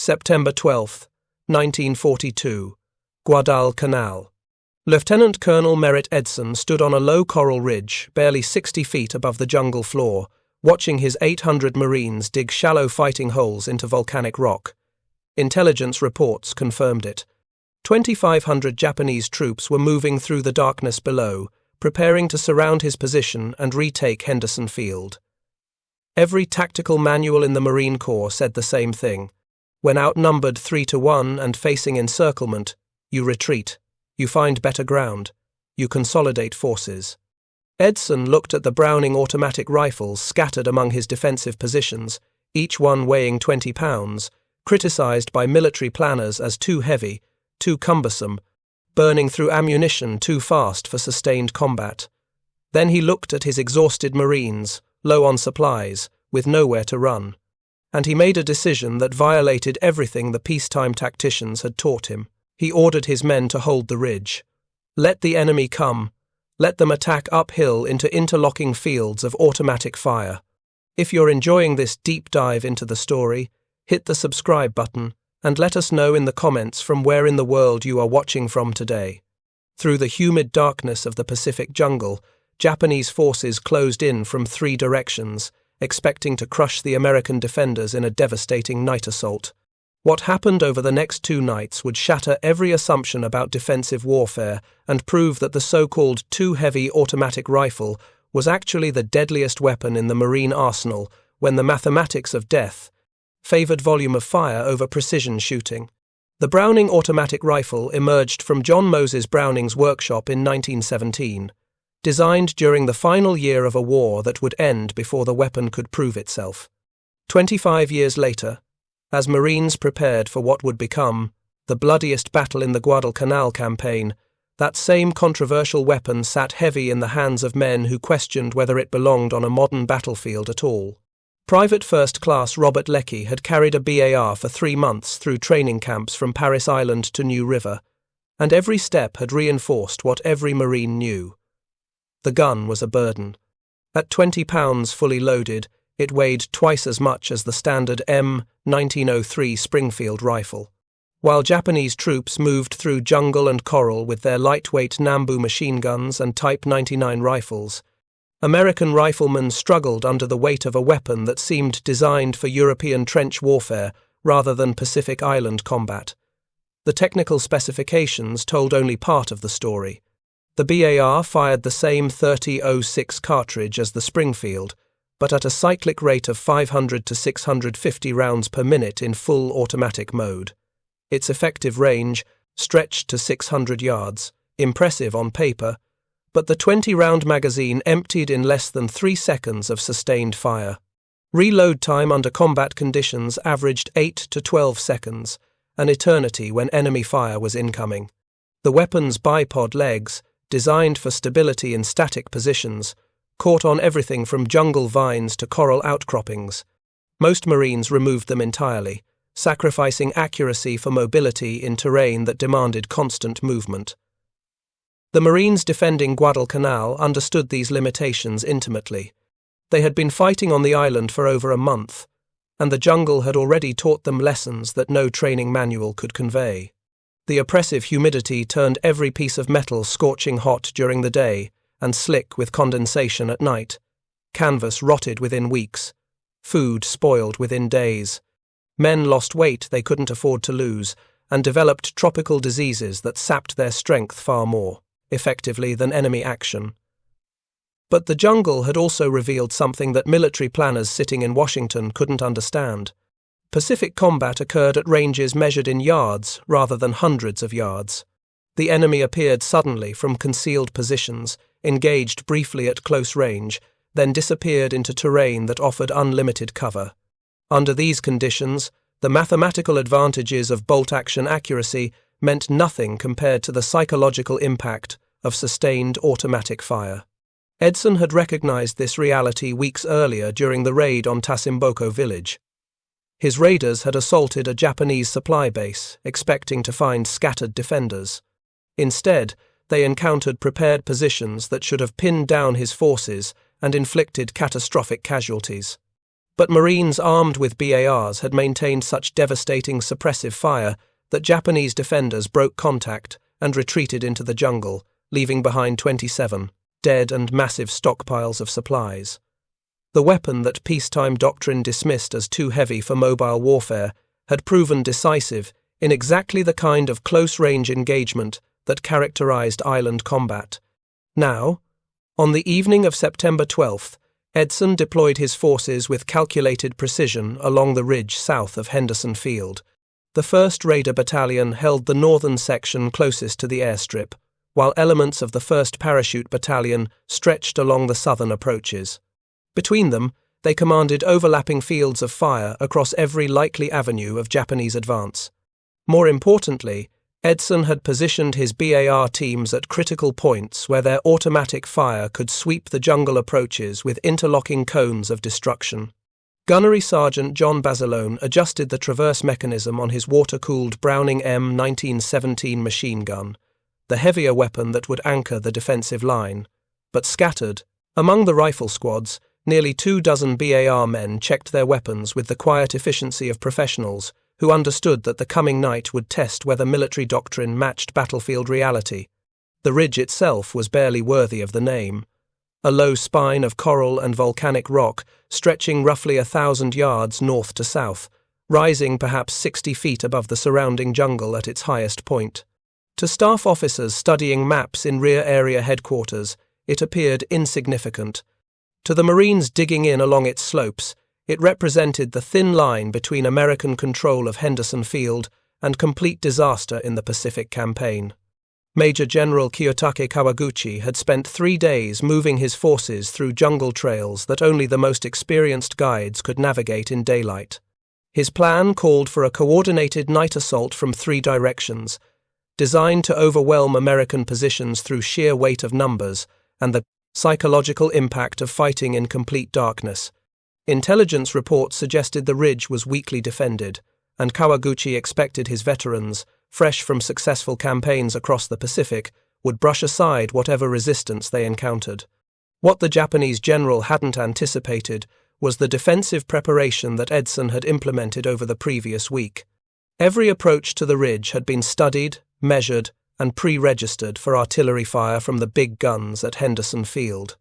September 12th, 1942, Guadal Canal. Lieutenant Colonel Merritt Edson stood on a low coral ridge, barely 60 feet above the jungle floor, watching his 800 Marines dig shallow fighting holes into volcanic rock. Intelligence reports confirmed it. 2,500 Japanese troops were moving through the darkness below, preparing to surround his position and retake Henderson Field. Every tactical manual in the Marine Corps said the same thing. When outnumbered 3-1 and facing encirclement, you retreat, you find better ground, you consolidate forces. Edson looked at the Browning automatic rifles scattered among his defensive positions, each one weighing 20 pounds, criticized by military planners as too heavy, too cumbersome, burning through ammunition too fast for sustained combat. Then he looked at his exhausted Marines, low on supplies, with nowhere to run. And he made a decision that violated everything the peacetime tacticians had taught him. He ordered his men to hold the ridge. Let the enemy come. Let them attack uphill into interlocking fields of automatic fire. If you're enjoying this deep dive into the story, hit the subscribe button and let us know in the comments from where in the world you are watching from today. Through the humid darkness of the Pacific jungle, Japanese forces closed in from 3 directions, expecting to crush the American defenders in a devastating night assault. What happened over the next 2 nights would shatter every assumption about defensive warfare and prove that the so-called too-heavy automatic rifle was actually the deadliest weapon in the Marine arsenal when the mathematics of death favored volume of fire over precision shooting. The Browning automatic rifle emerged from John Moses Browning's workshop in 1917. Designed during the final year of a war that would end before the weapon could prove itself. 25 years later, as Marines prepared for what would become the bloodiest battle in the Guadal Canal campaign, that same controversial weapon sat heavy in the hands of men who questioned whether it belonged on a modern battlefield at all. Private First Class Robert Leckie had carried a BAR for 3 months through training camps from Paris Island to New River, and every step had reinforced what every Marine knew. The gun was a burden. At 20 pounds fully loaded, it weighed twice as much as the standard M1903 Springfield rifle. While Japanese troops moved through jungle and coral with their lightweight Nambu machine guns and Type 99 rifles, American riflemen struggled under the weight of a weapon that seemed designed for European trench warfare rather than Pacific Island combat. The technical specifications told only part of the story. The BAR fired the same .30-06 cartridge as the Springfield, but at a cyclic rate of 500 to 650 rounds per minute in full automatic mode. Its effective range stretched to 600 yards, impressive on paper, but the 20-round magazine emptied in less than 3 seconds of sustained fire. Reload time under combat conditions averaged 8 to 12 seconds, an eternity when enemy fire was incoming. The weapon's bipod legs, designed for stability in static positions, caught on everything from jungle vines to coral outcroppings. Most Marines removed them entirely, sacrificing accuracy for mobility in terrain that demanded constant movement. The Marines defending Guadal Canal understood these limitations intimately. They had been fighting on the island for over a month, and the jungle had already taught them lessons that no training manual could convey. The oppressive humidity turned every piece of metal scorching hot during the day and slick with condensation at night. Canvas rotted within weeks. Food spoiled within days. Men lost weight they couldn't afford to lose and developed tropical diseases that sapped their strength far more effectively than enemy action. But the jungle had also revealed something that military planners sitting in Washington couldn't understand. Pacific combat occurred at ranges measured in yards rather than hundreds of yards. The enemy appeared suddenly from concealed positions, engaged briefly at close range, then disappeared into terrain that offered unlimited cover. Under these conditions, the mathematical advantages of bolt-action accuracy meant nothing compared to the psychological impact of sustained automatic fire. Edson had recognized this reality weeks earlier during the raid on Tasimboko village. His raiders had assaulted a Japanese supply base, expecting to find scattered defenders. Instead, they encountered prepared positions that should have pinned down his forces and inflicted catastrophic casualties. But Marines armed with BARs had maintained such devastating suppressive fire that Japanese defenders broke contact and retreated into the jungle, leaving behind 27 dead and massive stockpiles of supplies. The weapon that peacetime doctrine dismissed as too heavy for mobile warfare had proven decisive in exactly the kind of close-range engagement that characterized island combat. Now, on the evening of September 12th, Edson deployed his forces with calculated precision along the ridge south of Henderson Field. The 1st Raider Battalion held the northern section closest to the airstrip, while elements of the 1st Parachute Battalion stretched along the southern approaches. Between them, they commanded overlapping fields of fire across every likely avenue of Japanese advance. More importantly, Edson had positioned his BAR teams at critical points where their automatic fire could sweep the jungle approaches with interlocking cones of destruction. Gunnery Sergeant John Basilone adjusted the traverse mechanism on his water-cooled Browning M 1917 machine gun, the heavier weapon that would anchor the defensive line. But scattered, among the rifle squads, nearly 24 BAR men checked their weapons with the quiet efficiency of professionals who understood that the coming night would test whether military doctrine matched battlefield reality. The ridge itself was barely worthy of the name. A low spine of coral and volcanic rock stretching roughly 1,000 yards north to south, rising perhaps 60 feet above the surrounding jungle at its highest point. To staff officers studying maps in rear area headquarters, it appeared insignificant. To the Marines digging in along its slopes, it represented the thin line between American control of Henderson Field and complete disaster in the Pacific Campaign. Major General Kiyotake Kawaguchi had spent 3 days moving his forces through jungle trails that only the most experienced guides could navigate in daylight. His plan called for a coordinated night assault from 3 directions, designed to overwhelm American positions through sheer weight of numbers and the psychological impact of fighting in complete darkness. Intelligence reports suggested the ridge was weakly defended, and Kawaguchi expected his veterans, fresh from successful campaigns across the Pacific, would brush aside whatever resistance they encountered. What the Japanese general hadn't anticipated was the defensive preparation that Edson had implemented over the previous week. Every approach to the ridge had been studied, measured, and pre-registered for artillery fire from the big guns at Henderson Field.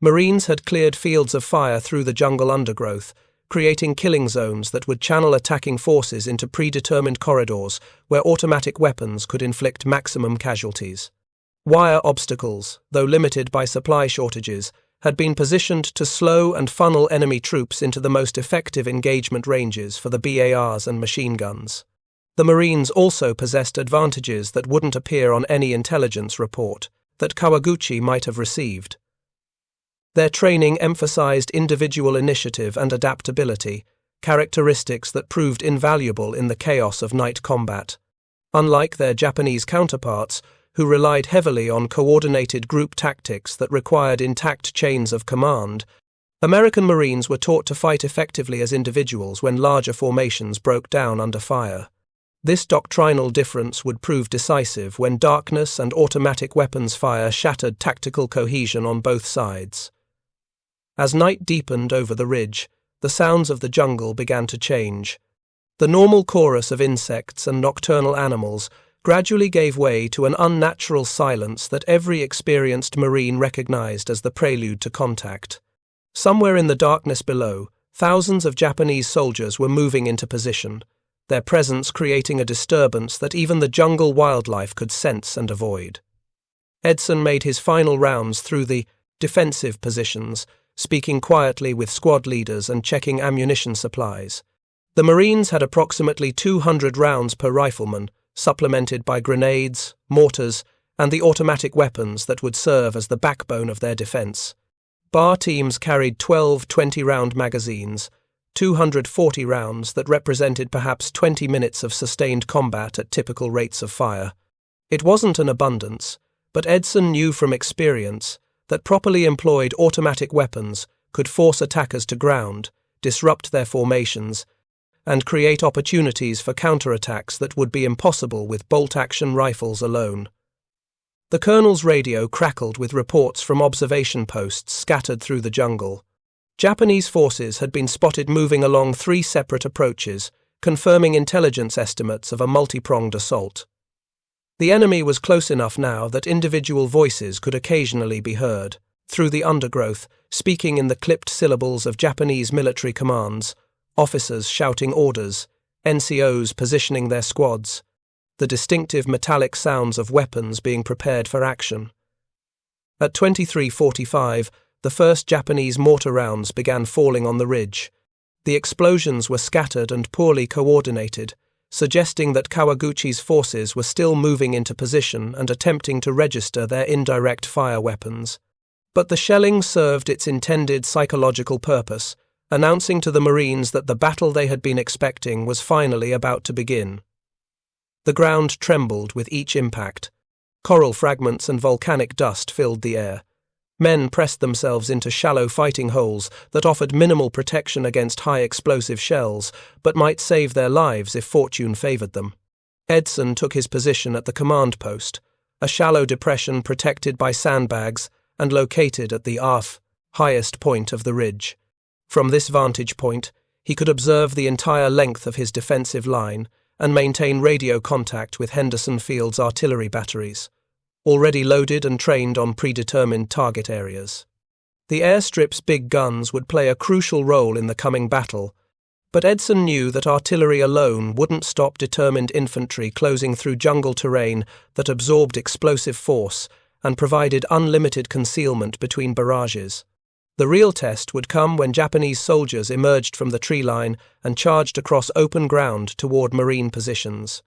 Marines had cleared fields of fire through the jungle undergrowth, creating killing zones that would channel attacking forces into predetermined corridors where automatic weapons could inflict maximum casualties. Wire obstacles, though limited by supply shortages, had been positioned to slow and funnel enemy troops into the most effective engagement ranges for the BARs and machine guns. The Marines also possessed advantages that wouldn't appear on any intelligence report that Kawaguchi might have received. Their training emphasized individual initiative and adaptability, characteristics that proved invaluable in the chaos of night combat. Unlike their Japanese counterparts, who relied heavily on coordinated group tactics that required intact chains of command, American Marines were taught to fight effectively as individuals when larger formations broke down under fire. This doctrinal difference would prove decisive when darkness and automatic weapons fire shattered tactical cohesion on both sides. As night deepened over the ridge, the sounds of the jungle began to change. The normal chorus of insects and nocturnal animals gradually gave way to an unnatural silence that every experienced Marine recognized as the prelude to contact. Somewhere in the darkness below, thousands of Japanese soldiers were moving into position, their presence creating a disturbance that even the jungle wildlife could sense and avoid. Edson made his final rounds through the defensive positions, speaking quietly with squad leaders and checking ammunition supplies. The Marines had approximately 200 rounds per rifleman, supplemented by grenades, mortars, and the automatic weapons that would serve as the backbone of their defense. BAR teams carried 12 20-round magazines, 240 rounds that represented perhaps 20 minutes of sustained combat at typical rates of fire. It wasn't an abundance, but Edson knew from experience that properly employed automatic weapons could force attackers to ground, disrupt their formations, and create opportunities for counterattacks that would be impossible with bolt-action rifles alone. The colonel's radio crackled with reports from observation posts scattered through the jungle. Japanese forces had been spotted moving along 3 separate approaches, confirming intelligence estimates of a multi-pronged assault. The enemy was close enough now that individual voices could occasionally be heard, through the undergrowth, speaking in the clipped syllables of Japanese military commands, officers shouting orders, NCOs positioning their squads, the distinctive metallic sounds of weapons being prepared for action. At 23:45, the first Japanese mortar rounds began falling on the ridge. The explosions were scattered and poorly coordinated, suggesting that Kawaguchi's forces were still moving into position and attempting to register their indirect fire weapons. But the shelling served its intended psychological purpose, announcing to the Marines that the battle they had been expecting was finally about to begin. The ground trembled with each impact. Coral fragments and volcanic dust filled the air. Men pressed themselves into shallow fighting holes that offered minimal protection against high-explosive shells, but might save their lives if fortune favored them. Edson took his position at the command post, a shallow depression protected by sandbags and located at the highest point of the ridge. From this vantage point, he could observe the entire length of his defensive line and maintain radio contact with Henderson Field's artillery batteries, already loaded and trained on predetermined target areas. The airstrip's big guns would play a crucial role in the coming battle, but Edson knew that artillery alone wouldn't stop determined infantry closing through jungle terrain that absorbed explosive force and provided unlimited concealment between barrages. The real test would come when Japanese soldiers emerged from the tree line and charged across open ground toward Marine positions.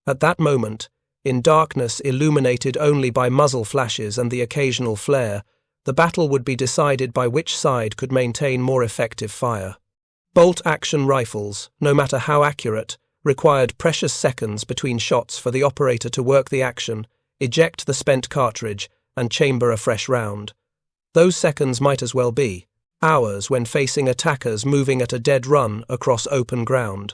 At that moment, in darkness illuminated only by muzzle flashes and the occasional flare, the battle would be decided by which side could maintain more effective fire. Bolt-action rifles, no matter how accurate, required precious seconds between shots for the operator to work the action, eject the spent cartridge, and chamber a fresh round. Those seconds might as well be hours when facing attackers moving at a dead run across open ground.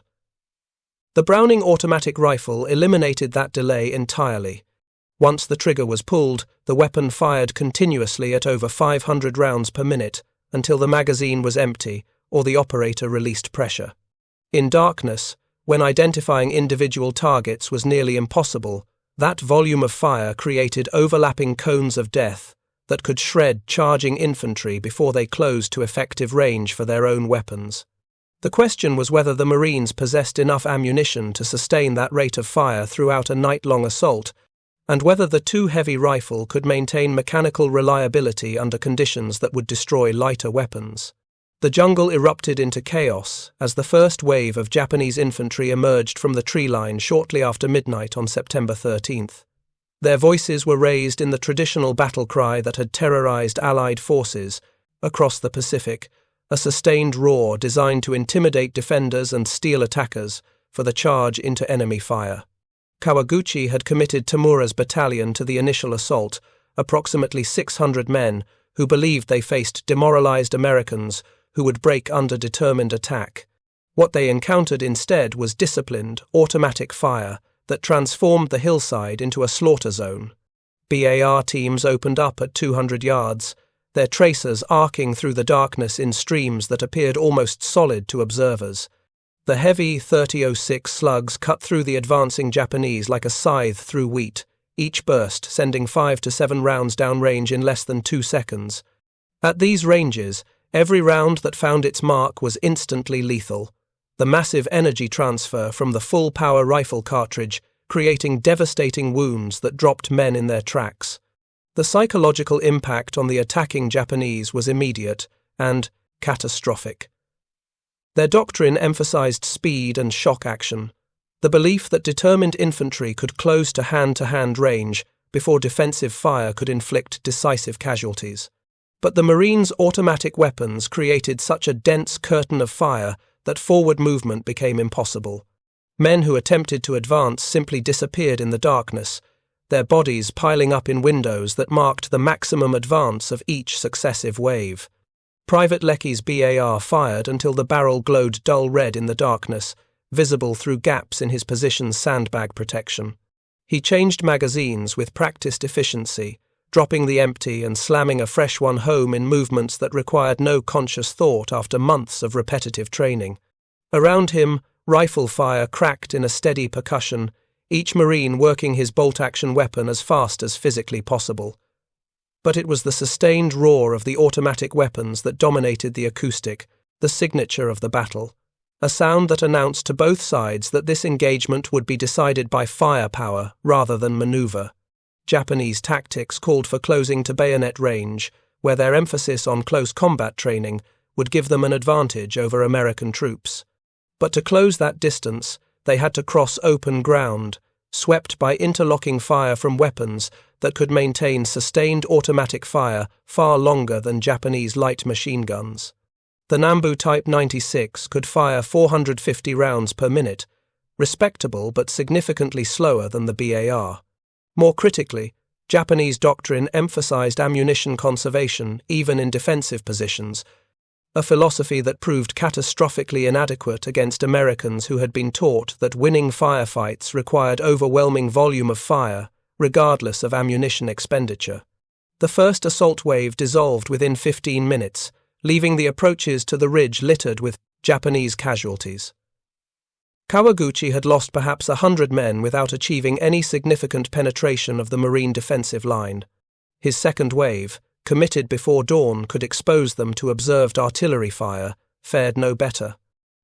The Browning automatic rifle eliminated that delay entirely. Once the trigger was pulled, the weapon fired continuously at over 500 rounds per minute until the magazine was empty or the operator released pressure. In darkness, when identifying individual targets was nearly impossible, that volume of fire created overlapping cones of death that could shred charging infantry before they closed to effective range for their own weapons. The question was whether the Marines possessed enough ammunition to sustain that rate of fire throughout a night-long assault, and whether the too heavy rifle could maintain mechanical reliability under conditions that would destroy lighter weapons. The jungle erupted into chaos as the first wave of Japanese infantry emerged from the tree line shortly after midnight on September 13th. Their voices were raised in the traditional battle cry that had terrorized Allied forces across the Pacific, a sustained roar designed to intimidate defenders and steel attackers for the charge into enemy fire. Kawaguchi had committed Tamura's battalion to the initial assault, approximately 600 men who believed they faced demoralized Americans who would break under determined attack. What they encountered instead was disciplined, automatic fire that transformed the hillside into a slaughter zone. BAR teams opened up at 200 yards, their tracers arcing through the darkness in streams that appeared almost solid to observers. The heavy .30-06 slugs cut through the advancing Japanese like a scythe through wheat, each burst sending 5 to 7 rounds downrange in less than 2 seconds. At these ranges, every round that found its mark was instantly lethal, the massive energy transfer from the full-power rifle cartridge creating devastating wounds that dropped men in their tracks. The psychological impact on the attacking Japanese was immediate and catastrophic. Their doctrine emphasized speed and shock action, the belief that determined infantry could close to hand-to-hand range before defensive fire could inflict decisive casualties. But the Marines' automatic weapons created such a dense curtain of fire that forward movement became impossible. Men who attempted to advance simply disappeared in the darkness, their bodies piling up in windows that marked the maximum advance of each successive wave. Private Leckey's BAR fired until the barrel glowed dull red in the darkness, visible through gaps in his position's sandbag protection. He changed magazines with practiced efficiency, dropping the empty and slamming a fresh one home in movements that required no conscious thought after months of repetitive training. Around him, rifle fire cracked in a steady percussion, each Marine working his bolt-action weapon as fast as physically possible. But it was the sustained roar of the automatic weapons that dominated the acoustic, the signature of the battle, a sound that announced to both sides that this engagement would be decided by firepower rather than maneuver. Japanese tactics called for closing to bayonet range, where their emphasis on close combat training would give them an advantage over American troops. But to close that distance, they had to cross open ground, swept by interlocking fire from weapons that could maintain sustained automatic fire far longer than Japanese light machine guns. The Nambu Type 96 could fire 450 rounds per minute, respectable but significantly slower than the BAR. More critically, Japanese doctrine emphasized ammunition conservation even in defensive positions, a philosophy that proved catastrophically inadequate against Americans who had been taught that winning firefights required overwhelming volume of fire, regardless of ammunition expenditure. The first assault wave dissolved within 15 minutes, leaving the approaches to the ridge littered with Japanese casualties. Kawaguchi had lost perhaps 100 men without achieving any significant penetration of the Marine defensive line. His second wave, committed before dawn could expose them to observed artillery fire, fared no better.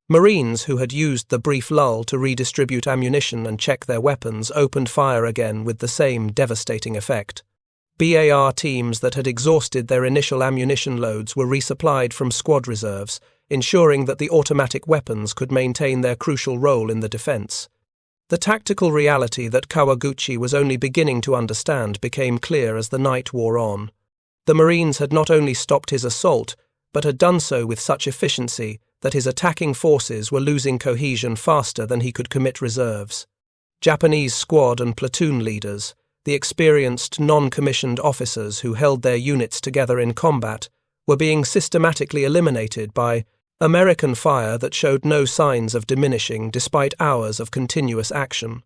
Marines who had used the brief lull to redistribute ammunition and check their weapons opened fire again with the same devastating effect. BAR teams that had exhausted their initial ammunition loads were resupplied from squad reserves, ensuring that the automatic weapons could maintain their crucial role in the defense. The tactical reality that Kawaguchi was only beginning to understand became clear as the night wore on. The Marines had not only stopped his assault, but had done so with such efficiency that his attacking forces were losing cohesion faster than he could commit reserves. Japanese squad and platoon leaders, the experienced non-commissioned officers who held their units together in combat, were being systematically eliminated by American fire that showed no signs of diminishing despite hours of continuous action.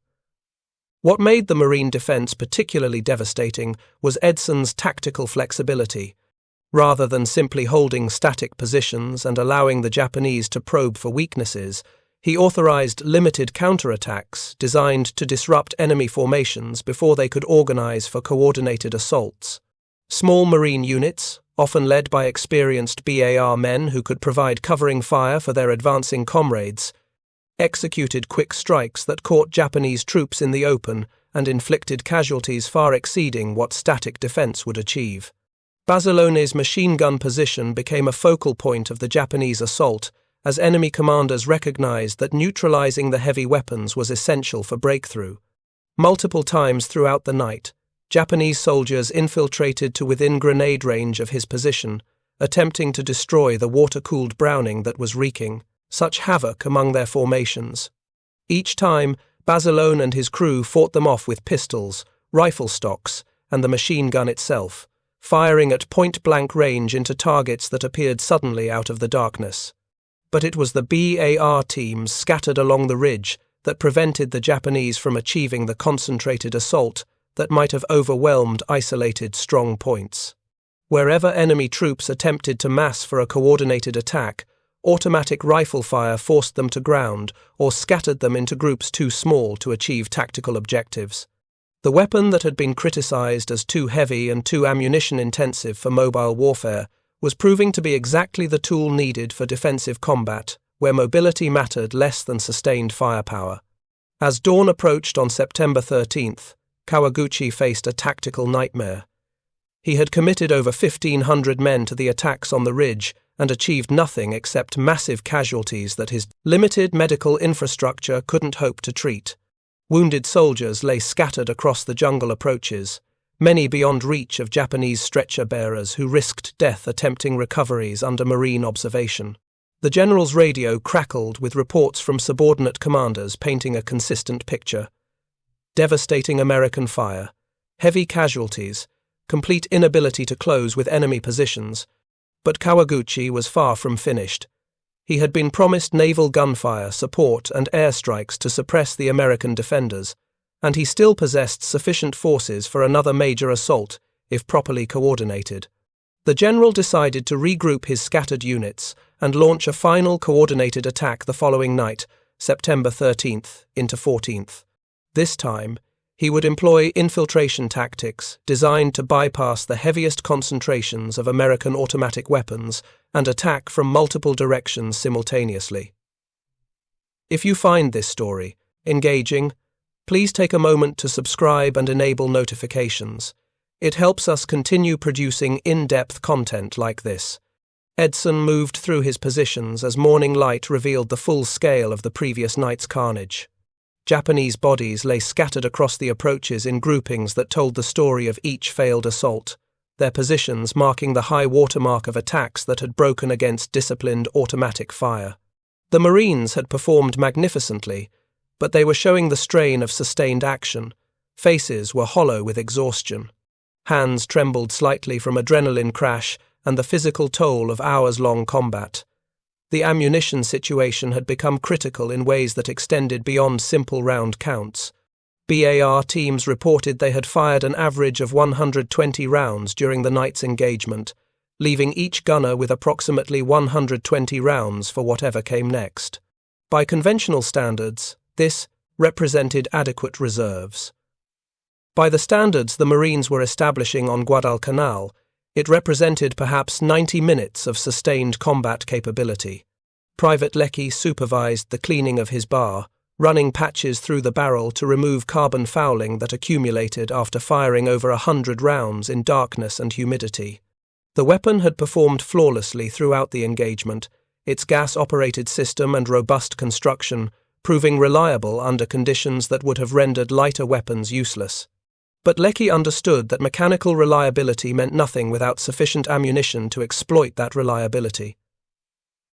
What made the Marine defense particularly devastating was Edson's tactical flexibility. Rather than simply holding static positions and allowing the Japanese to probe for weaknesses, he authorized limited counterattacks designed to disrupt enemy formations before they could organize for coordinated assaults. Small Marine units, often led by experienced BAR men who could provide covering fire for their advancing comrades, executed quick strikes that caught Japanese troops in the open and inflicted casualties far exceeding what static defense would achieve. Basilione's machine gun position became a focal point of the Japanese assault as enemy commanders recognized that neutralizing the heavy weapons was essential for breakthrough. Multiple times throughout the night, Japanese soldiers infiltrated to within grenade range of his position, attempting to destroy the water-cooled Browning that was wreaking such havoc among their formations. Each time, Basilone and his crew fought them off with pistols, rifle stocks, and the machine gun itself, firing at point-blank range into targets that appeared suddenly out of the darkness. But it was the BAR teams scattered along the ridge that prevented the Japanese from achieving the concentrated assault that might have overwhelmed isolated strong points. Wherever enemy troops attempted to mass for a coordinated attack, automatic rifle fire forced them to ground or scattered them into groups too small to achieve tactical objectives. The weapon that had been criticized as too heavy and too ammunition-intensive for mobile warfare was proving to be exactly the tool needed for defensive combat, where mobility mattered less than sustained firepower. As dawn approached on September 13th, Kawaguchi faced a tactical nightmare. He had committed over 1,500 men to the attacks on the ridge and achieved nothing except massive casualties that his limited medical infrastructure couldn't hope to treat. Wounded soldiers lay scattered across the jungle approaches, many beyond reach of Japanese stretcher-bearers who risked death attempting recoveries under Marine observation. The general's radio crackled with reports from subordinate commanders painting a consistent picture. Devastating American fire, heavy casualties, complete inability to close with enemy positions. But Kawaguchi was far from finished. He had been promised naval gunfire, support, and airstrikes to suppress the American defenders, and he still possessed sufficient forces for another major assault if properly coordinated. The general decided to regroup his scattered units and launch a final coordinated attack the following night, September 13th into 14th. This time, he would employ infiltration tactics designed to bypass the heaviest concentrations of American automatic weapons and attack from multiple directions simultaneously. If you find this story engaging, please take a moment to subscribe and enable notifications. It helps us continue producing in-depth content like this. Edson moved through his positions as morning light revealed the full scale of the previous night's carnage. Japanese bodies lay scattered across the approaches in groupings that told the story of each failed assault, their positions marking the high watermark of attacks that had broken against disciplined automatic fire. The Marines had performed magnificently, but they were showing the strain of sustained action. Faces were hollow with exhaustion. Hands trembled slightly from adrenaline crash and the physical toll of hours-long combat. The ammunition situation had become critical in ways that extended beyond simple round counts. BAR teams reported they had fired an average of 120 rounds during the night's engagement, leaving each gunner with approximately 120 rounds for whatever came next. By conventional standards, this represented adequate reserves. By the standards the Marines were establishing on Guadal Canal, it represented perhaps 90 minutes of sustained combat capability. Private Leckie supervised the cleaning of his bar, running patches through the barrel to remove carbon fouling that accumulated after firing over 100 rounds in darkness and humidity. The weapon had performed flawlessly throughout the engagement, its gas-operated system and robust construction proving reliable under conditions that would have rendered lighter weapons useless. But Leckie understood that mechanical reliability meant nothing without sufficient ammunition to exploit that reliability.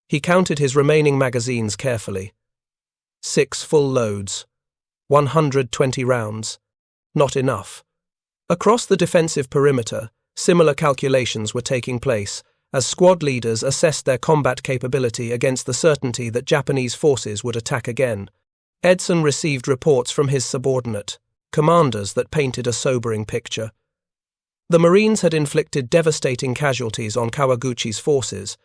He counted his remaining magazines carefully. 6 full loads. 120 rounds. Not enough. Across the defensive perimeter, similar calculations were taking place as squad leaders assessed their combat capability against the certainty that Japanese forces would attack again. Edson received reports from his subordinate, commanders that painted a sobering picture. The Marines had inflicted devastating casualties on Kawaguchi's forces,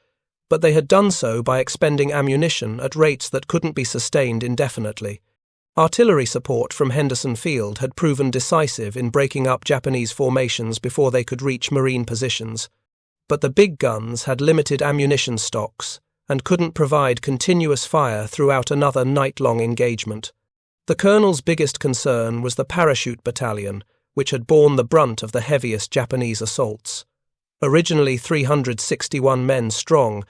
but they had done so by expending ammunition at rates that couldn't be sustained indefinitely. Artillery support from Henderson Field had proven decisive in breaking up Japanese formations before they could reach Marine positions, but the big guns had limited ammunition stocks and couldn't provide continuous fire throughout another night-long engagement. The colonel's biggest concern was the parachute battalion, which had borne the brunt of the heaviest Japanese assaults. Originally 361 men strong,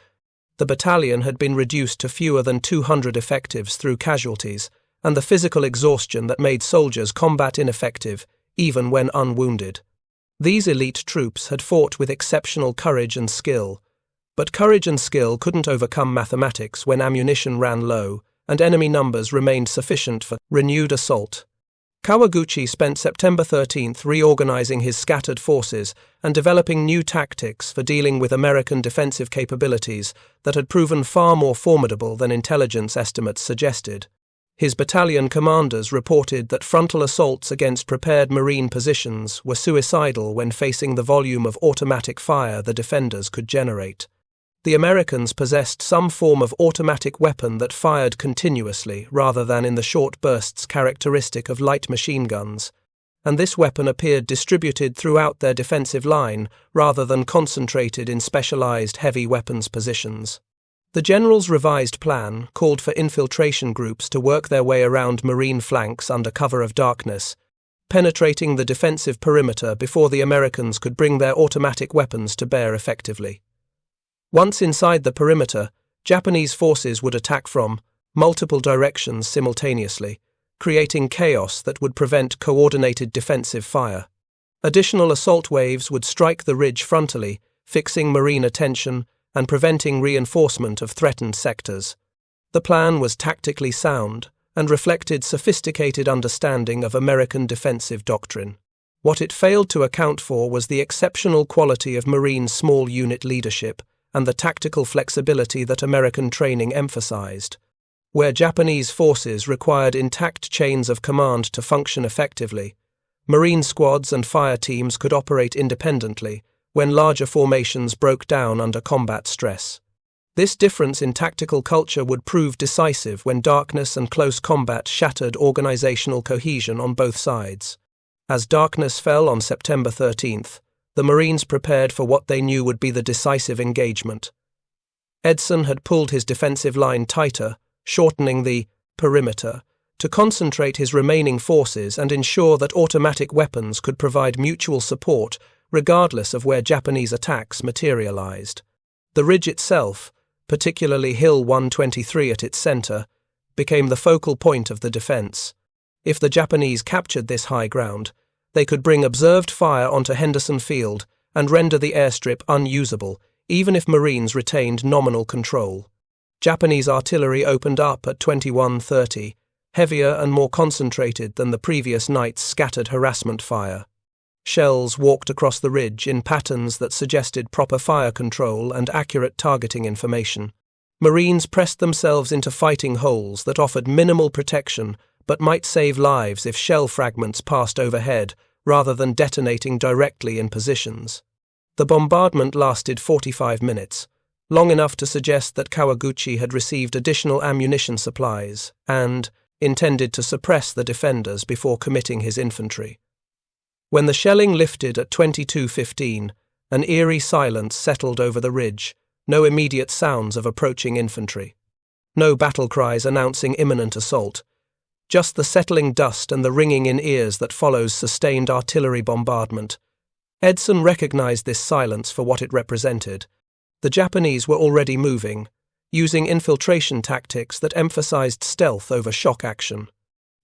the battalion had been reduced to fewer than 200 effectives through casualties and the physical exhaustion that made soldiers combat ineffective, even when unwounded. These elite troops had fought with exceptional courage and skill, but courage and skill couldn't overcome mathematics when ammunition ran low and enemy numbers remained sufficient for renewed assault. Kawaguchi spent September 13th reorganizing his scattered forces and developing new tactics for dealing with American defensive capabilities that had proven far more formidable than intelligence estimates suggested. His battalion commanders reported that frontal assaults against prepared Marine positions were suicidal when facing the volume of automatic fire the defenders could generate. The Americans possessed some form of automatic weapon that fired continuously rather than in the short bursts characteristic of light machine guns, and this weapon appeared distributed throughout their defensive line rather than concentrated in specialized heavy weapons positions. The general's revised plan called for infiltration groups to work their way around Marine flanks under cover of darkness, penetrating the defensive perimeter before the Americans could bring their automatic weapons to bear effectively. Once inside the perimeter, Japanese forces would attack from multiple directions simultaneously, creating chaos that would prevent coordinated defensive fire. Additional assault waves would strike the ridge frontally, fixing Marine attention and preventing reinforcement of threatened sectors. The plan was tactically sound and reflected sophisticated understanding of American defensive doctrine. What it failed to account for was the exceptional quality of Marine small unit leadership and the tactical flexibility that American training emphasized. Where Japanese forces required intact chains of command to function effectively, Marine squads and fire teams could operate independently when larger formations broke down under combat stress. This difference in tactical culture would prove decisive when darkness and close combat shattered organizational cohesion on both sides. As darkness fell on September 13th, the Marines prepared for what they knew would be the decisive engagement. Edson had pulled his defensive line tighter, shortening the perimeter, to concentrate his remaining forces and ensure that automatic weapons could provide mutual support regardless of where Japanese attacks materialized. The ridge itself, particularly Hill 123 at its center, became the focal point of the defense. If the Japanese captured this high ground, they could bring observed fire onto Henderson Field and render the airstrip unusable, even if Marines retained nominal control. Japanese artillery opened up at 21:30, heavier and more concentrated than the previous night's scattered harassment fire. Shells walked across the ridge in patterns that suggested proper fire control and accurate targeting information. Marines pressed themselves into fighting holes that offered minimal protection but might save lives if shell fragments passed overhead rather than detonating directly in positions. The bombardment lasted 45 minutes, long enough to suggest that Kawaguchi had received additional ammunition supplies and intended to suppress the defenders before committing his infantry. When the shelling lifted at 22:15, an eerie silence settled over the ridge, no immediate sounds of approaching infantry. No battle cries announcing imminent assault, just the settling dust and the ringing in ears that follows sustained artillery bombardment. Edson recognized this silence for what it represented. The Japanese were already moving, using infiltration tactics that emphasized stealth over shock action.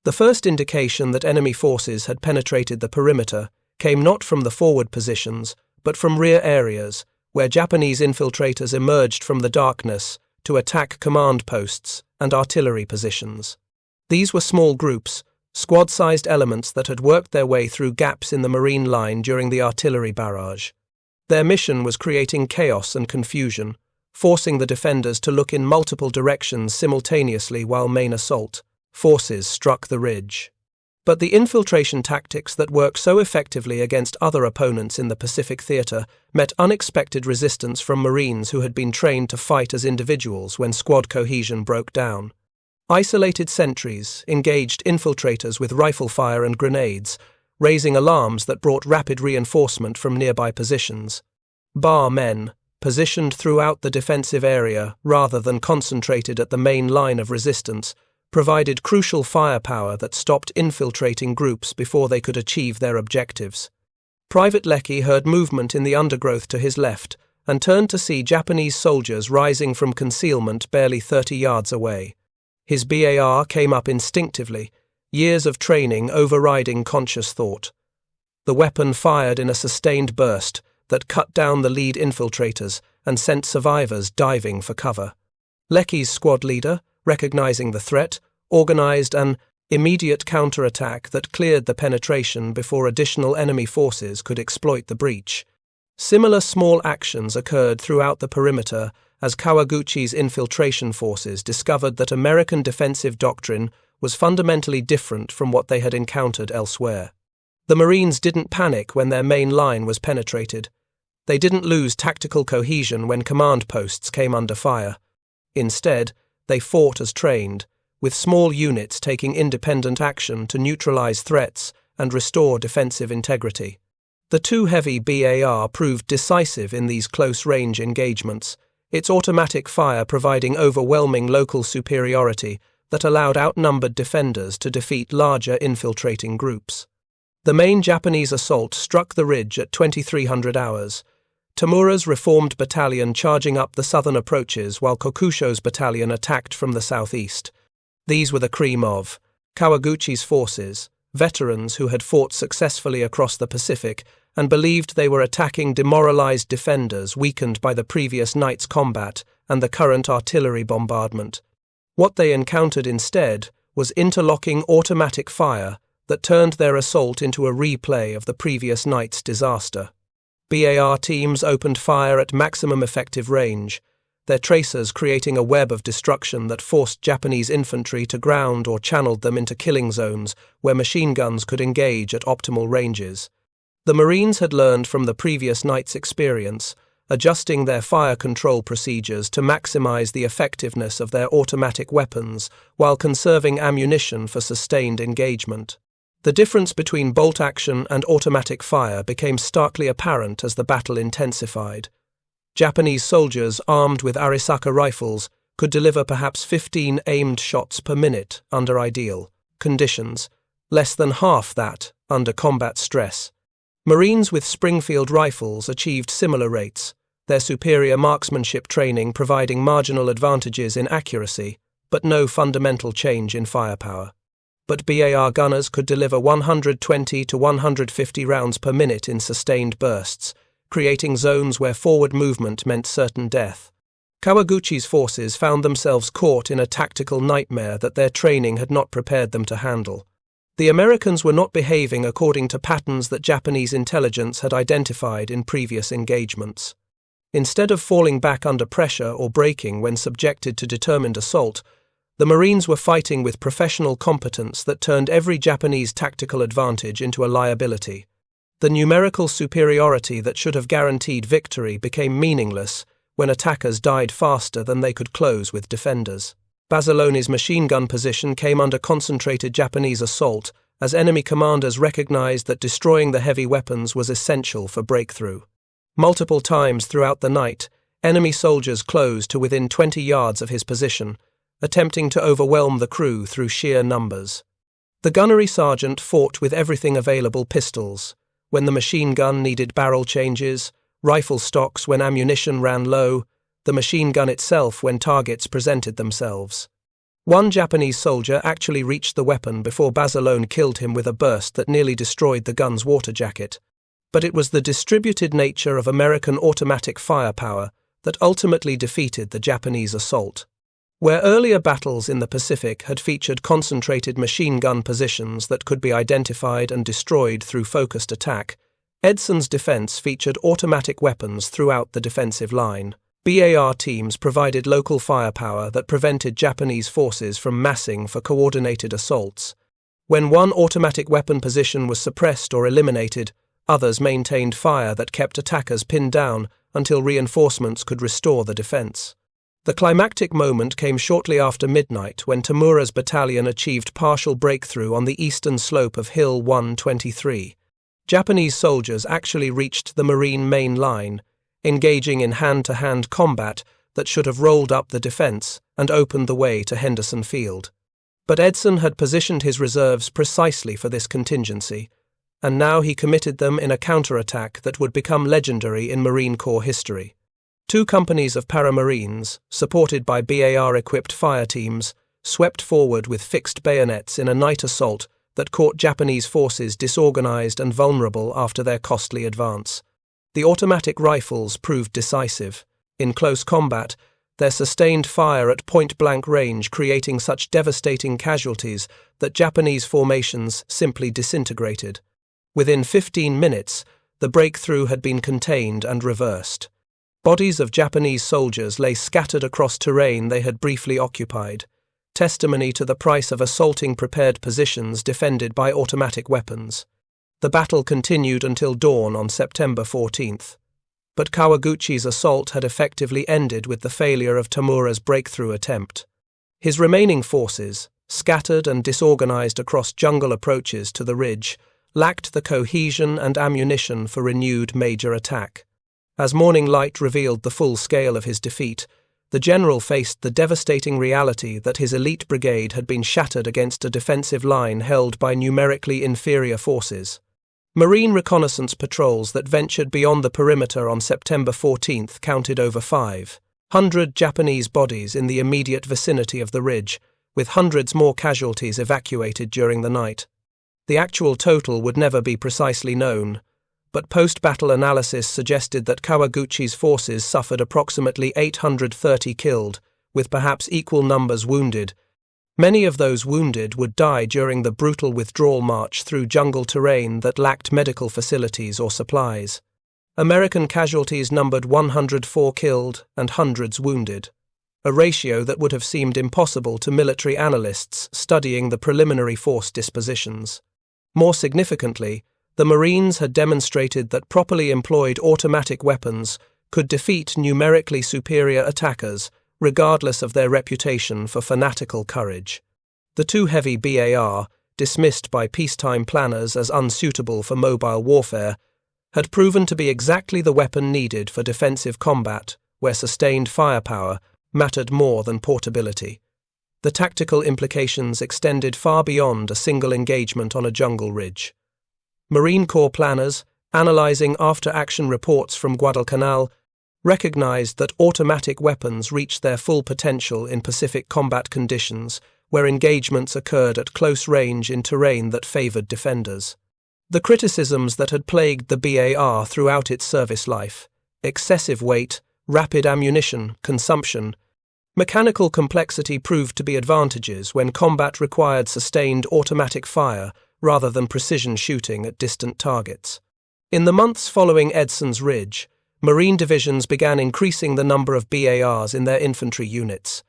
The first indication that enemy forces had penetrated the perimeter came not from the forward positions, but from rear areas, where Japanese infiltrators emerged from the darkness to attack command posts and artillery positions. These were small groups, squad-sized elements that had worked their way through gaps in the Marine line during the artillery barrage. Their mission was creating chaos and confusion, forcing the defenders to look in multiple directions simultaneously while main assault forces struck the ridge. But the infiltration tactics that work so effectively against other opponents in the Pacific Theater met unexpected resistance from Marines who had been trained to fight as individuals when squad cohesion broke down. Isolated sentries engaged infiltrators with rifle fire and grenades, raising alarms that brought rapid reinforcement from nearby positions. Bar men, positioned throughout the defensive area rather than concentrated at the main line of resistance, provided crucial firepower that stopped infiltrating groups before they could achieve their objectives. Private Leckie heard movement in the undergrowth to his left and turned to see Japanese soldiers rising from concealment barely 30 yards away. His BAR came up instinctively, years of training overriding conscious thought. The weapon fired in a sustained burst that cut down the lead infiltrators and sent survivors diving for cover. Leckie's squad leader, recognizing the threat, organized an immediate counterattack that cleared the penetration before additional enemy forces could exploit the breach. Similar small actions occurred throughout the perimeter as Kawaguchi's infiltration forces discovered that American defensive doctrine was fundamentally different from what they had encountered elsewhere. The Marines didn't panic when their main line was penetrated. They didn't lose tactical cohesion when command posts came under fire. Instead, they fought as trained, with small units taking independent action to neutralize threats and restore defensive integrity. The too heavy BAR proved decisive in these close-range engagements, its automatic fire providing overwhelming local superiority that allowed outnumbered defenders to defeat larger infiltrating groups. The main Japanese assault struck the ridge at 2300 hours, Tamura's reformed battalion charging up the southern approaches while Kokusho's battalion attacked from the southeast. These were the cream of Kawaguchi's forces, veterans who had fought successfully across the Pacific and believed they were attacking demoralized defenders weakened by the previous night's combat and the current artillery bombardment. What they encountered instead was interlocking automatic fire that turned their assault into a replay of the previous night's disaster. BAR teams opened fire at maximum effective range, their tracers creating a web of destruction that forced Japanese infantry to ground or channeled them into killing zones where machine guns could engage at optimal ranges. The Marines had learned from the previous night's experience, adjusting their fire control procedures to maximize the effectiveness of their automatic weapons while conserving ammunition for sustained engagement. The difference between bolt action and automatic fire became starkly apparent as the battle intensified. Japanese soldiers armed with Arisaka rifles could deliver perhaps 15 aimed shots per minute under ideal conditions, less than half that under combat stress. Marines with Springfield rifles achieved similar rates, their superior marksmanship training providing marginal advantages in accuracy, but no fundamental change in firepower. But BAR gunners could deliver 120 to 150 rounds per minute in sustained bursts, creating zones where forward movement meant certain death. Kawaguchi's forces found themselves caught in a tactical nightmare that their training had not prepared them to handle. The Americans were not behaving according to patterns that Japanese intelligence had identified in previous engagements. Instead of falling back under pressure or breaking when subjected to determined assault, the Marines were fighting with professional competence that turned every Japanese tactical advantage into a liability. The numerical superiority that should have guaranteed victory became meaningless when attackers died faster than they could close with defenders. Basiloni's machine gun position came under concentrated Japanese assault as enemy commanders recognized that destroying the heavy weapons was essential for breakthrough. Multiple times throughout the night, enemy soldiers closed to within 20 yards of his position, attempting to overwhelm the crew through sheer numbers. The gunnery sergeant fought with everything available: pistols, when the machine gun needed barrel changes, rifle stocks when ammunition ran low, the machine gun itself when targets presented themselves. One Japanese soldier actually reached the weapon before Basilone killed him with a burst that nearly destroyed the gun's water jacket. But it was the distributed nature of American automatic firepower that ultimately defeated the Japanese assault. Where earlier battles in the Pacific had featured concentrated machine gun positions that could be identified and destroyed through focused attack, Edson's defense featured automatic weapons throughout the defensive line. BAR teams provided local firepower that prevented Japanese forces from massing for coordinated assaults. When one automatic weapon position was suppressed or eliminated, others maintained fire that kept attackers pinned down until reinforcements could restore the defense. The climactic moment came shortly after midnight when Tamura's battalion achieved partial breakthrough on the eastern slope of Hill 123. Japanese soldiers actually reached the Marine main line, engaging in hand-to-hand combat that should have rolled up the defense and opened the way to Henderson Field. But Edson had positioned his reserves precisely for this contingency, and now he committed them in a counterattack that would become legendary in Marine Corps history. 2 companies of paramarines, supported by BAR-equipped fire teams, swept forward with fixed bayonets in a night assault that caught Japanese forces disorganized and vulnerable after their costly advance. The automatic rifles proved decisive. In close combat, their sustained fire at point-blank range creating such devastating casualties that Japanese formations simply disintegrated. Within 15 minutes, the breakthrough had been contained and reversed. Bodies of Japanese soldiers lay scattered across terrain they had briefly occupied, testimony to the price of assaulting prepared positions defended by automatic weapons. The battle continued until dawn on September 14th. But Kawaguchi's assault had effectively ended with the failure of Tamura's breakthrough attempt. His remaining forces, scattered and disorganized across jungle approaches to the ridge, lacked the cohesion and ammunition for renewed major attack. As morning light revealed the full scale of his defeat, the general faced the devastating reality that his elite brigade had been shattered against a defensive line held by numerically inferior forces. Marine reconnaissance patrols that ventured beyond the perimeter on September 14th counted over 500 Japanese bodies in the immediate vicinity of the ridge, with hundreds more casualties evacuated during the night. The actual total would never be precisely known, but post-battle analysis suggested that Kawaguchi's forces suffered approximately 830 killed, with perhaps equal numbers wounded. Many of those wounded would die during the brutal withdrawal march through jungle terrain that lacked medical facilities or supplies. American casualties numbered 104 killed and hundreds wounded, a ratio that would have seemed impossible to military analysts studying the preliminary force dispositions. More significantly, the Marines had demonstrated that properly employed automatic weapons could defeat numerically superior attackers, regardless of their reputation for fanatical courage. The too heavy BAR, dismissed by peacetime planners as unsuitable for mobile warfare, had proven to be exactly the weapon needed for defensive combat, where sustained firepower mattered more than portability. The tactical implications extended far beyond a single engagement on a jungle ridge. Marine Corps planners, analyzing after-action reports from Guadal Canal, recognized that automatic weapons reached their full potential in Pacific combat conditions, where engagements occurred at close range in terrain that favored defenders. The criticisms that had plagued the BAR throughout its service life — excessive weight, rapid ammunition consumption, mechanical complexity — proved to be advantages when combat required sustained automatic fire rather than precision shooting at distant targets. In the months following Edson's Ridge, Marine divisions began increasing the number of BARs in their infantry units.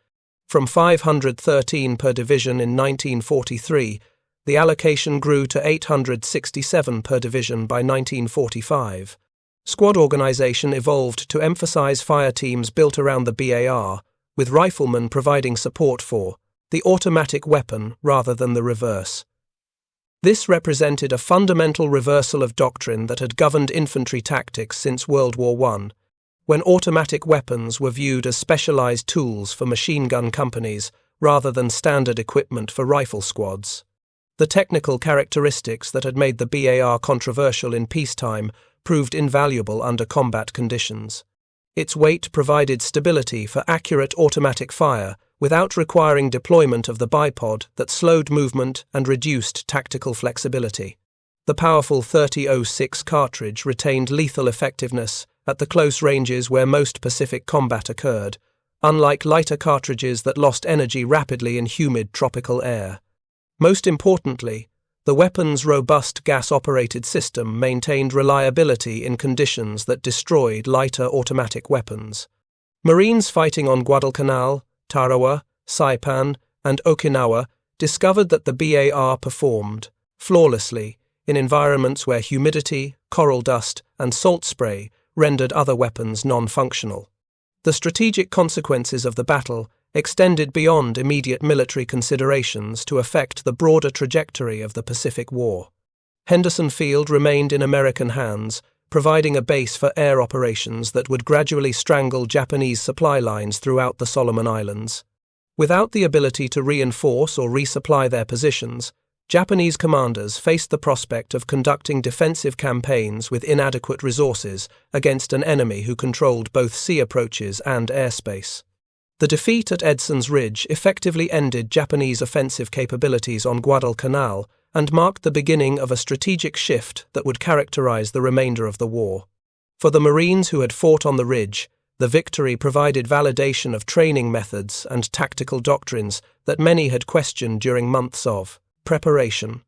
From 513 per division in 1943, the allocation grew to 867 per division by 1945. Squad organization evolved to emphasize fire teams built around the BAR, with riflemen providing support for the automatic weapon rather than the reverse. This represented a fundamental reversal of doctrine that had governed infantry tactics since World War I, when automatic weapons were viewed as specialized tools for machine gun companies rather than standard equipment for rifle squads. The technical characteristics that had made the BAR controversial in peacetime proved invaluable under combat conditions. Its weight provided stability for accurate automatic fire without requiring deployment of the bipod that slowed movement and reduced tactical flexibility. The powerful .30-06 cartridge retained lethal effectiveness at the close ranges where most Pacific combat occurred, unlike lighter cartridges that lost energy rapidly in humid tropical air. Most importantly, the weapon's robust gas-operated system maintained reliability in conditions that destroyed lighter automatic weapons. Marines fighting on Guadalcanal, Tarawa, Saipan, and Okinawa discovered that the BAR performed flawlessly in environments where humidity, coral dust, and salt spray rendered other weapons non-functional. The strategic consequences of the battle extended beyond immediate military considerations to affect the broader trajectory of the Pacific War. Henderson Field remained in American hands, providing a base for air operations that would gradually strangle Japanese supply lines throughout the Solomon Islands. Without the ability to reinforce or resupply their positions, Japanese commanders faced the prospect of conducting defensive campaigns with inadequate resources against an enemy who controlled both sea approaches and airspace. The defeat at Edson's Ridge effectively ended Japanese offensive capabilities on Guadal Canal and marked the beginning of a strategic shift that would characterize the remainder of the war. For the Marines who had fought on the ridge, the victory provided validation of training methods and tactical doctrines that many had questioned during months of preparation.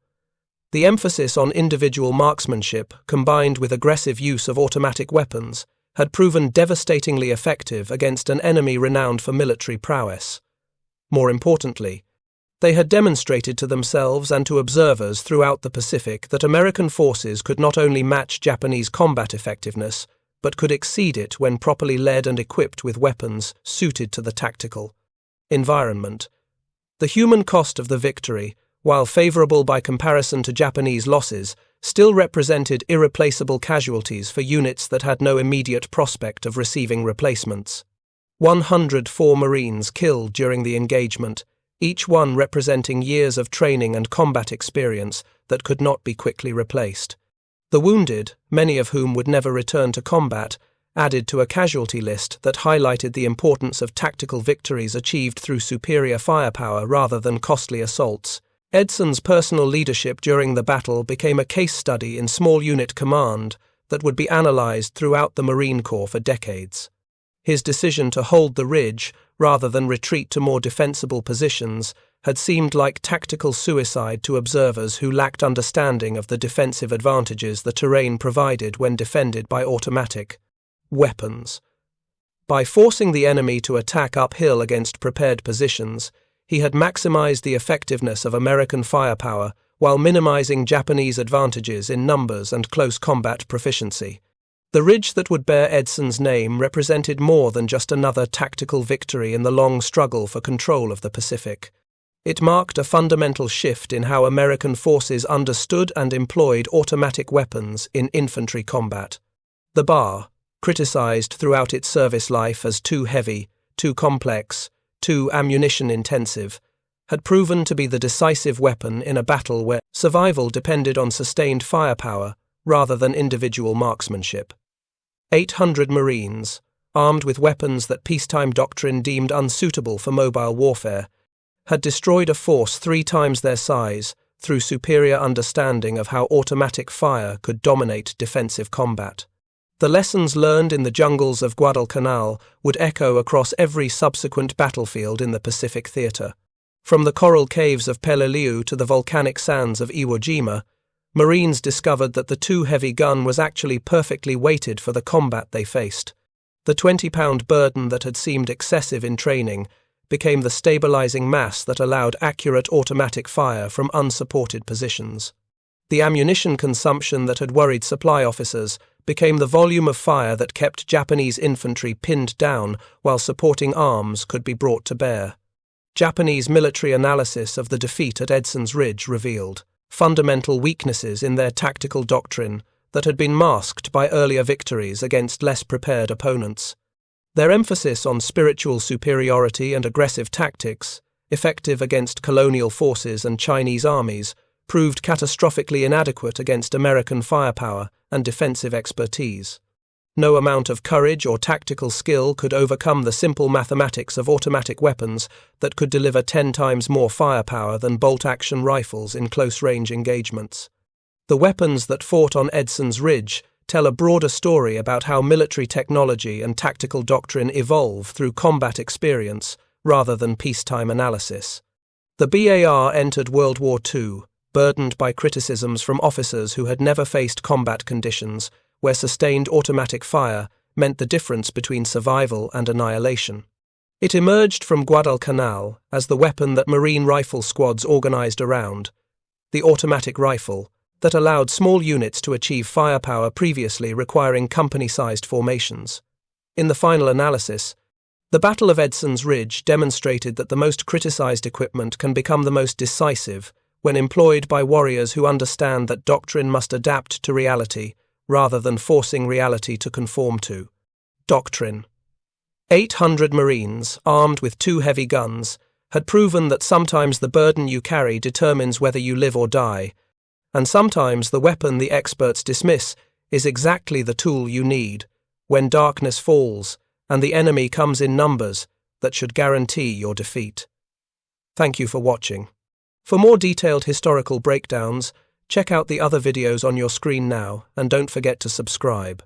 The emphasis on individual marksmanship, combined with aggressive use of automatic weapons, had proven devastatingly effective against an enemy renowned for military prowess. More importantly, they had demonstrated to themselves and to observers throughout the Pacific that American forces could not only match Japanese combat effectiveness, but could exceed it when properly led and equipped with weapons suited to the tactical environment. The human cost of the victory, while favorable by comparison to Japanese losses, still represented irreplaceable casualties for units that had no immediate prospect of receiving replacements. 104 Marines killed during the engagement, each one representing years of training and combat experience that could not be quickly replaced. The wounded, many of whom would never return to combat, added to a casualty list that highlighted the importance of tactical victories achieved through superior firepower rather than costly assaults. Edson's personal leadership during the battle became a case study in small unit command that would be analyzed throughout the Marine Corps for decades. His decision to hold the ridge rather than retreat to more defensible positions had seemed like tactical suicide to observers who lacked understanding of the defensive advantages the terrain provided when defended by automatic weapons. By forcing the enemy to attack uphill against prepared positions, he had maximized the effectiveness of American firepower while minimizing Japanese advantages in numbers and close combat proficiency. The ridge that would bear Edson's name represented more than just another tactical victory in the long struggle for control of the Pacific. It marked a fundamental shift in how American forces understood and employed automatic weapons in infantry combat. The bar, criticized throughout its service life as too heavy, too complex, too ammunition-intensive, had proven to be the decisive weapon in a battle where survival depended on sustained firepower rather than individual marksmanship. 800 Marines, armed with weapons that peacetime doctrine deemed unsuitable for mobile warfare, had destroyed a force 3 times their size through superior understanding of how automatic fire could dominate defensive combat. The lessons learned in the jungles of Guadal Canal would echo across every subsequent battlefield in the Pacific theater. From the coral caves of Peleliu to the volcanic sands of Iwo Jima, Marines discovered that the too heavy gun was actually perfectly weighted for the combat they faced. The 20-pound burden that had seemed excessive in training became the stabilizing mass that allowed accurate automatic fire from unsupported positions. The ammunition consumption that had worried supply officers became the volume of fire that kept Japanese infantry pinned down while supporting arms could be brought to bear. Japanese military analysis of the defeat at Edson's Ridge revealed fundamental weaknesses in their tactical doctrine that had been masked by earlier victories against less prepared opponents. Their emphasis on spiritual superiority and aggressive tactics, effective against colonial forces and Chinese armies, proved catastrophically inadequate against American firepower and defensive expertise. No amount of courage or tactical skill could overcome the simple mathematics of automatic weapons that could deliver 10 times more firepower than bolt-action rifles in close-range engagements. The weapons that fought on Edson's Ridge tell a broader story about how military technology and tactical doctrine evolve through combat experience rather than peacetime analysis. The BAR entered World War II, burdened by criticisms from officers who had never faced combat conditions where sustained automatic fire meant the difference between survival and annihilation. It emerged from Guadal Canal as the weapon that Marine rifle squads organized around, the automatic rifle, that allowed small units to achieve firepower previously requiring company-sized formations. In the final analysis, the Battle of Edson's Ridge demonstrated that the most criticized equipment can become the most decisive when employed by warriors who understand that doctrine must adapt to reality rather than forcing reality to conform to doctrine. 800 Marines, armed with 2 heavy guns, had proven that sometimes the burden you carry determines whether you live or die, and sometimes the weapon the experts dismiss is exactly the tool you need when darkness falls and the enemy comes in numbers that should guarantee your defeat. Thank you for watching. For more detailed historical breakdowns, check out the other videos on your screen now and don't forget to subscribe.